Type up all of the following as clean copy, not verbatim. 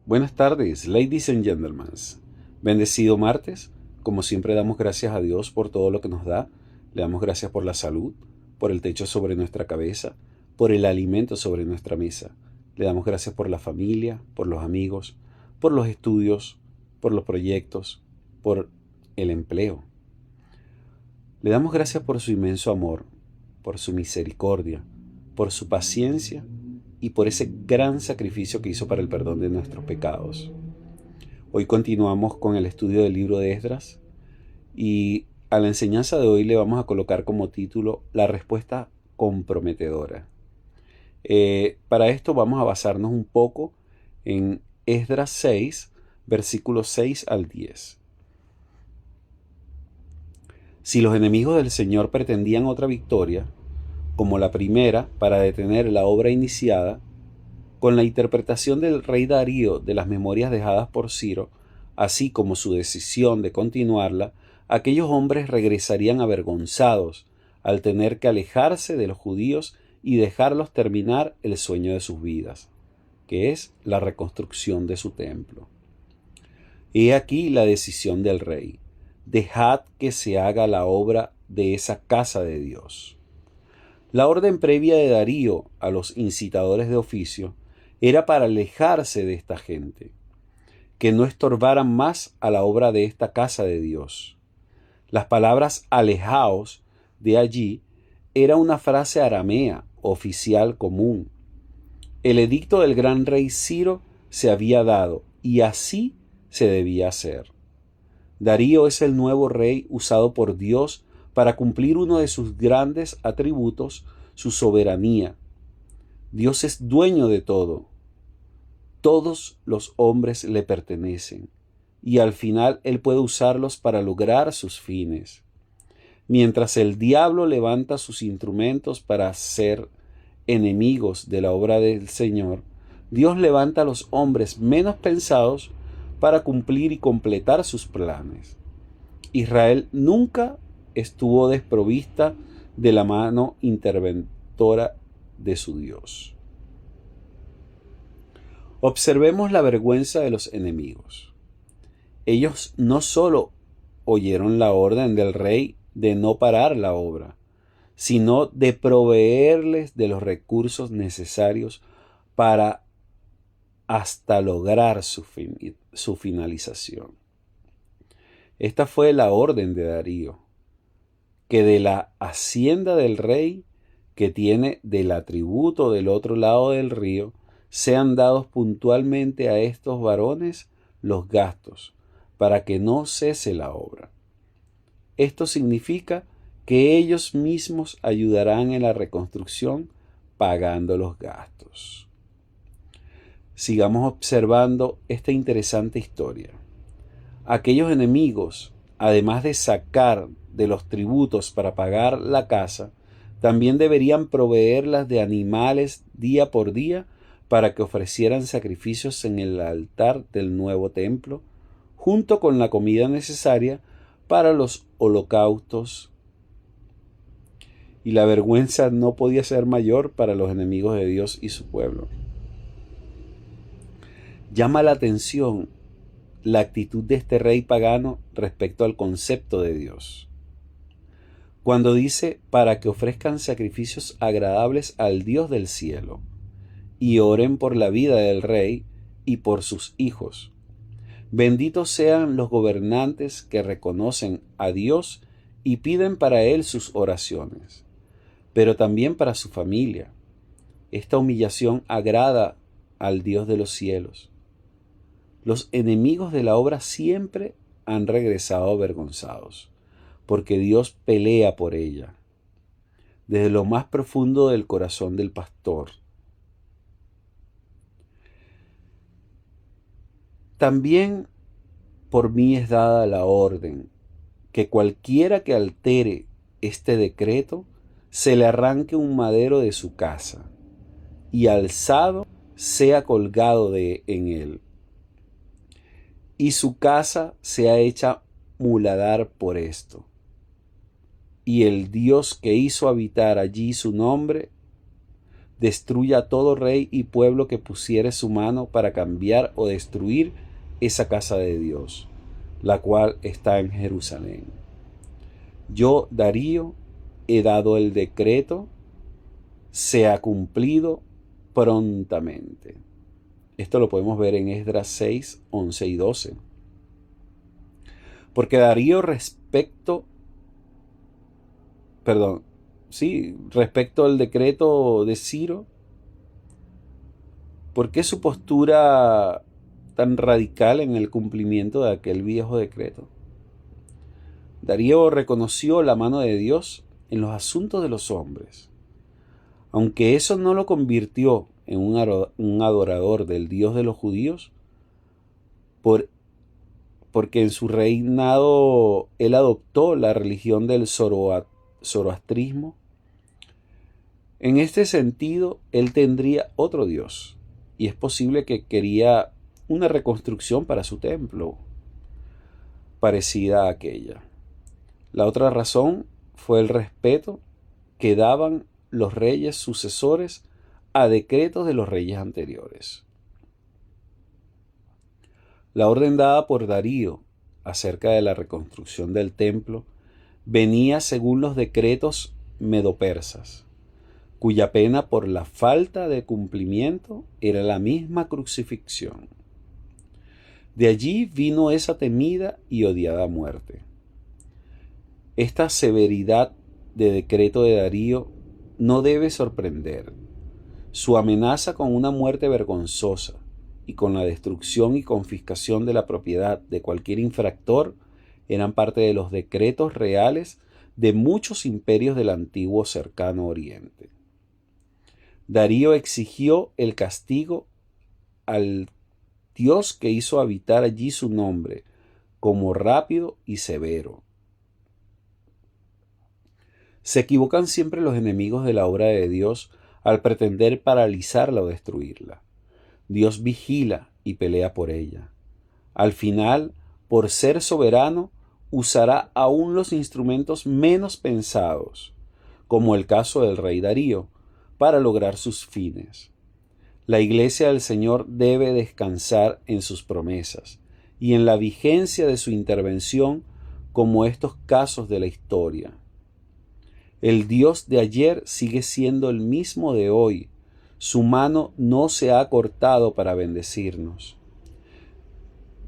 Buenas tardes, ladies and gentlemen. Bendecido martes. Como siempre damos gracias a Dios por todo lo que nos da. Le damos gracias por la salud, por el techo sobre nuestra cabeza, por el alimento sobre nuestra mesa. Le damos gracias por la familia, por los amigos, por los estudios, por los proyectos, por el empleo. Le damos gracias por su inmenso amor, por su misericordia, por su paciencia y por ese gran sacrificio que hizo para el perdón de nuestros pecados. Hoy continuamos con el estudio del libro de Esdras y a la enseñanza de hoy le vamos a colocar como título la respuesta comprometedora. Para esto vamos a basarnos un poco en Esdras 6, versículos 6 al 10. Si los enemigos del Señor pretendían otra victoria, como la primera para detener la obra iniciada, con la interpretación del rey Darío de las memorias dejadas por Ciro, así como su decisión de continuarla, aquellos hombres regresarían avergonzados al tener que alejarse de los judíos y dejarlos terminar el sueño de sus vidas, que es la reconstrucción de su templo. He aquí la decisión del rey: dejad que se haga la obra de esa casa de Dios. La orden previa de Darío a los incitadores de oficio era para alejarse de esta gente, que no estorbaran más a la obra de esta casa de Dios. Las palabras alejaos de allí era una frase aramea oficial común. El edicto del gran rey Ciro se había dado y así se debía hacer. Darío es el nuevo rey usado por Dios para cumplir uno de sus grandes atributos, su soberanía. Dios es dueño de todo. Todos los hombres le pertenecen y al final Él puede usarlos para lograr sus fines. Mientras el diablo levanta sus instrumentos para ser enemigos de la obra del Señor, Dios levanta a los hombres menos pensados para cumplir y completar sus planes. Israel nunca estuvo desprovista de la mano interventora de su Dios. Observemos la vergüenza de los enemigos. Ellos no solo oyeron la orden del rey de no parar la obra, sino de proveerles de los recursos necesarios para hasta lograr su finalización. Esta fue la orden de Darío, que de la hacienda del rey, que tiene del atributo del otro lado del río, sean dados puntualmente a estos varones los gastos, para que no cese la obra. Esto significa que ellos mismos ayudarán en la reconstrucción pagando los gastos. Sigamos observando esta interesante historia. Aquellos enemigos, además de sacar de los tributos para pagar la casa, también deberían proveerlas de animales día por día para que ofrecieran sacrificios en el altar del nuevo templo, junto con la comida necesaria para los holocaustos. Y la vergüenza no podía ser mayor para los enemigos de Dios y su pueblo. Llama la atención la actitud de este rey pagano respecto al concepto de Dios. Cuando dice para que ofrezcan sacrificios agradables al Dios del cielo y oren por la vida del rey y por sus hijos. Benditos sean los gobernantes que reconocen a Dios y piden para él sus oraciones, pero también para su familia. Esta humillación agrada al Dios de los cielos. Los enemigos de la obra siempre han regresado avergonzados, porque Dios pelea por ella, desde lo más profundo del corazón del pastor. También por mí es dada la orden que cualquiera que altere este decreto se le arranque un madero de su casa y alzado sea colgado en él, y su casa sea hecha muladar por esto. Y el Dios que hizo habitar allí su nombre destruya a todo rey y pueblo que pusiere su mano para cambiar o destruir esa casa de Dios, la cual está en Jerusalén. Yo, Darío, he dado el decreto, sea cumplido prontamente. Esto lo podemos ver en Esdras 6, 11 y 12. Porque Darío respecto al decreto de Ciro, ¿por qué su postura tan radical en el cumplimiento de aquel viejo decreto? Darío reconoció la mano de Dios en los asuntos de los hombres. Aunque eso no lo convirtió en un adorador del Dios de los judíos, porque en su reinado él adoptó la religión del zoroastrismo. En este sentido, él tendría otro Dios, y es posible que quería una reconstrucción para su templo, parecida a aquella. La otra razón fue el respeto que daban los reyes sucesores a decretos de los reyes anteriores. La orden dada por Darío acerca de la reconstrucción del templo venía según los decretos medopersas, cuya pena por la falta de cumplimiento era la misma crucifixión. De allí vino esa temida y odiada muerte. Esta severidad de decreto de Darío no debe sorprender. Su amenaza con una muerte vergonzosa y con la destrucción y confiscación de la propiedad de cualquier infractor eran parte de los decretos reales de muchos imperios del antiguo cercano Oriente. Darío exigió el castigo al Dios que hizo habitar allí su nombre como rápido y severo. Se equivocan siempre los enemigos de la obra de Dios al pretender paralizarla o destruirla. Dios vigila y pelea por ella. Al final, por ser soberano, usará aún los instrumentos menos pensados, como el caso del rey Darío, para lograr sus fines. La Iglesia del Señor debe descansar en sus promesas y en la vigencia de su intervención, como estos casos de la historia. El Dios de ayer sigue siendo el mismo de hoy. Su mano no se ha cortado para bendecirnos.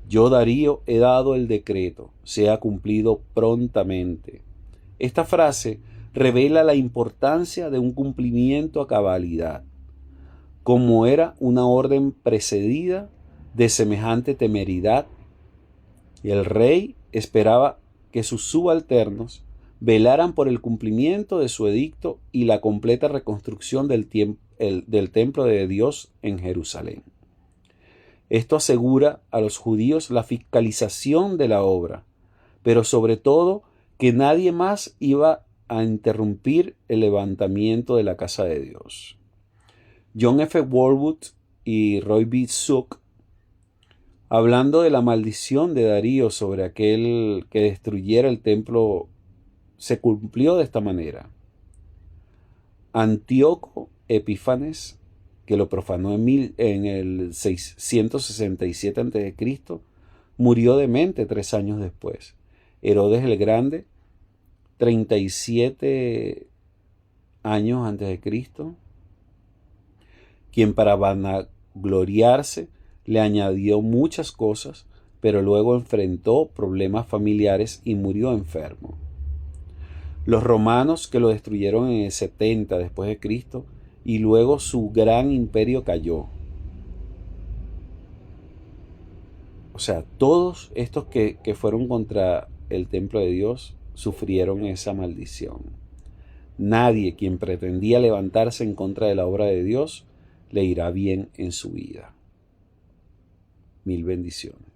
Yo, Darío, he dado el decreto, sea cumplido prontamente. Esta frase revela la importancia de un cumplimiento a cabalidad. Como era una orden precedida de semejante temeridad, y el rey esperaba que sus subalternos velaran por el cumplimiento de su edicto y la completa reconstrucción del templo de Dios en Jerusalén. Esto asegura a los judíos la fiscalización de la obra, pero sobre todo que nadie más iba a interrumpir el levantamiento de la casa de Dios. John F. Walwood y Roy B. Zook, hablando de la maldición de Darío sobre aquel que destruyera el templo, se cumplió de esta manera. Antíoco Epífanes, que lo profanó en el 667 a.C., murió demente 3 años después. Herodes el Grande, 37 años antes de Cristo, quien para vanagloriarse le añadió muchas cosas, pero luego enfrentó problemas familiares y murió enfermo. Los romanos, que lo destruyeron en el 70 después de Cristo, y luego su gran imperio cayó. O sea, todos estos que fueron contra el templo de Dios sufrieron esa maldición. Nadie quien pretendía levantarse en contra de la obra de Dios le irá bien en su vida. Mil bendiciones.